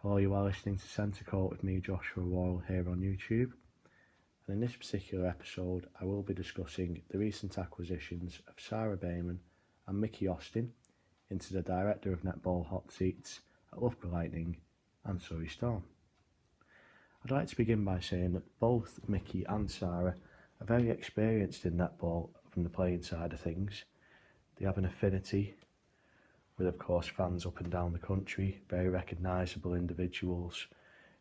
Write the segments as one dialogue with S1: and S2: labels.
S1: Hello, you are listening to Centre Court with me, Joshua Wall, here on YouTube. And in this particular episode, I will be discussing the recent acquisitions of Sara Bayman and Mikki Austin into the Director of Netball hot seats at Loughborough Lightning and Surrey Storm. I'd like to begin by saying that both Mikki and Sara are very experienced in netball from the playing side of things. They have an affinity with, of course, fans up and down the country, very recognisable individuals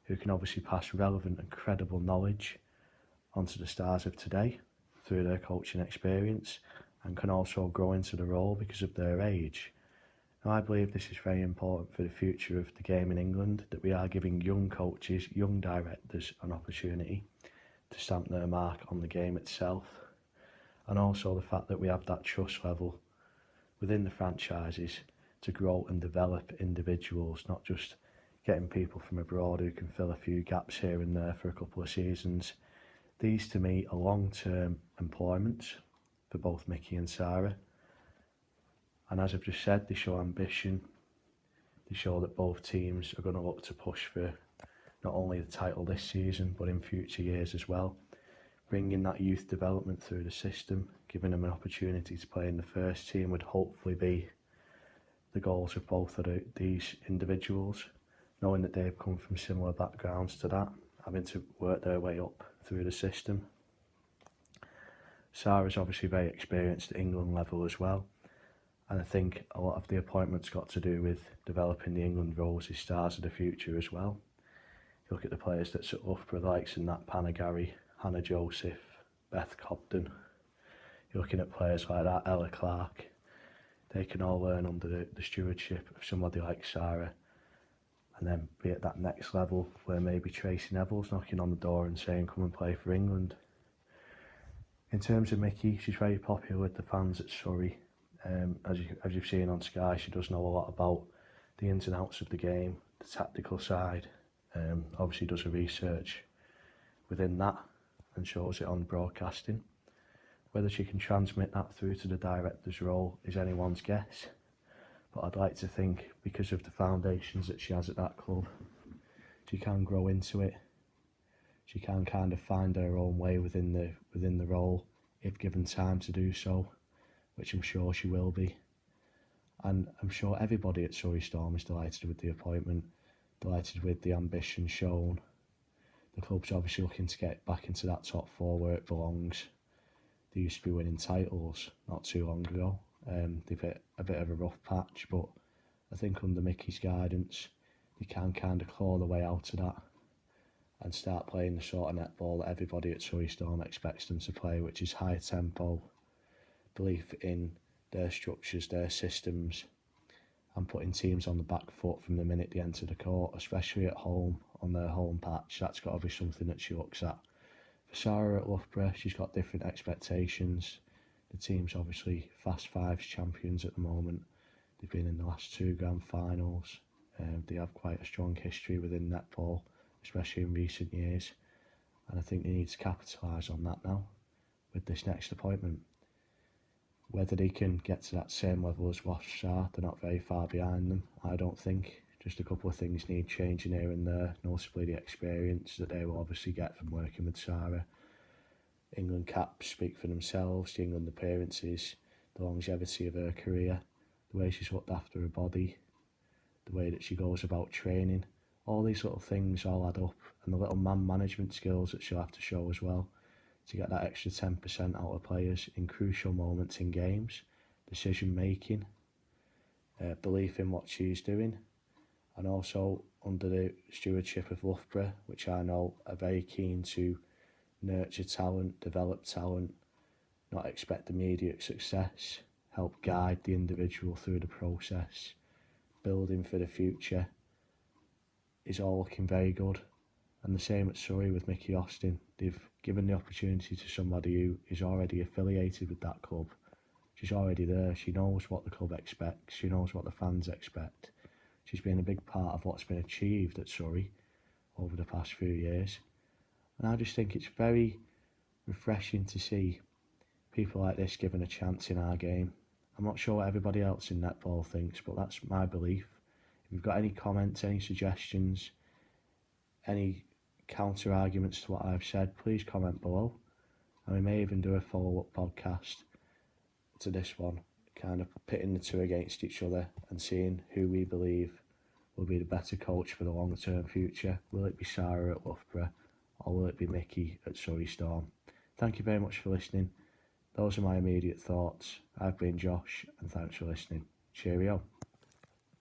S1: who can obviously pass relevant and credible knowledge onto the stars of today through their coaching experience, and can also grow into the role because of their age. Now, I believe this is very important for the future of the game in England, that we are giving young coaches, young directors an opportunity to stamp their mark on the game itself, and also the fact that we have that trust level within the franchises to grow and develop individuals, not just getting people from abroad who can fill a few gaps here and there for a couple of seasons. These, to me, are long-term employments for both Mikki and Sara. And as I've just said, they show ambition. They show that both teams are going to look to push for not only the title this season, but in future years as well. Bringing that youth development through the system, giving them an opportunity to play in the first team would hopefully be the goals of both of these individuals, knowing that they've come from similar backgrounds to that, having to work their way up through the system. Sara's obviously very experienced at England level as well, and I think a lot of the appointments got to do with developing the England roles as stars of the future as well. You look at the players that's at Loughborough, the likes of Nat Panagari, Hannah Joseph, Beth Cobden. You're looking at players like that, Ella Clark. They can all learn under the stewardship of somebody like Sara, and then be at that next level where maybe Tracy Neville's knocking on the door and saying, come and play for England. In terms of Mikki, she's very popular with the fans at Surrey. As you've seen on Sky, she does know a lot about the ins and outs of the game, the tactical side. Obviously does her research within that and shows it on broadcasting. Whether she can transmit that through to the director's role is anyone's guess, but I'd like to think, because of the foundations that she has at that club, she can grow into it. She can kind of find her own way within the role if given time to do so, which I'm sure she will be. And I'm sure everybody at Surrey Storm is delighted with the appointment, delighted with the ambition shown. The club's obviously looking to get back into that top four where it belongs. They used to be winning titles not too long ago. They've hit a bit of a rough patch, but I think under Mikki's guidance, they can kind of claw the way out of that and start playing the sort of netball that everybody at Surrey Storm expects them to play, which is high tempo, belief in their structures, their systems, and putting teams on the back foot from the minute they enter the court, especially at home, on their home patch. That's got to be something that she looks at. For Sara at Loughborough, she's got different expectations. The team's obviously Fast Fives champions at the moment. They've been in the last two grand finals. They have quite a strong history within netball, especially in recent years. And I think they need to capitalise on that now with this next appointment. Whether they can get to that same level as Wasps are, they're not very far behind them, I don't think. Just a couple of things need changing here and there, notably the experience that they will obviously get from working with Sara. England caps speak for themselves, the England appearances, the longevity of her career, the way she's looked after her body, the way that she goes about training. All these little things all add up, and the little man management skills that she'll have to show as well to get that extra 10% out of players in crucial moments in games, decision making, belief in what she's doing. And also under the stewardship of Loughborough, which I know are very keen to nurture talent, develop talent, not expect immediate success, help guide the individual through the process, building for the future, is all looking very good. And the same at Surrey with Mikki Austin. They've given the opportunity to somebody who is already affiliated with that club. She's already there, she knows what the club expects, she knows what the fans expect. She's been a big part of what's been achieved at Surrey over the past few years. And I just think it's very refreshing to see people like this given a chance in our game. I'm not sure what everybody else in netball thinks, but that's my belief. If you've got any comments, any suggestions, any counter arguments to what I've said, please comment below. And we may even do a follow-up podcast to this one, kind of pitting the two against each other and seeing who we believe will be the better coach for the long-term future. Will it be Sara at Loughborough, or will it be Mikki at Surrey Storm? Thank you very much for listening. Those are my immediate thoughts. I've been Josh, and thanks for listening. Cheerio.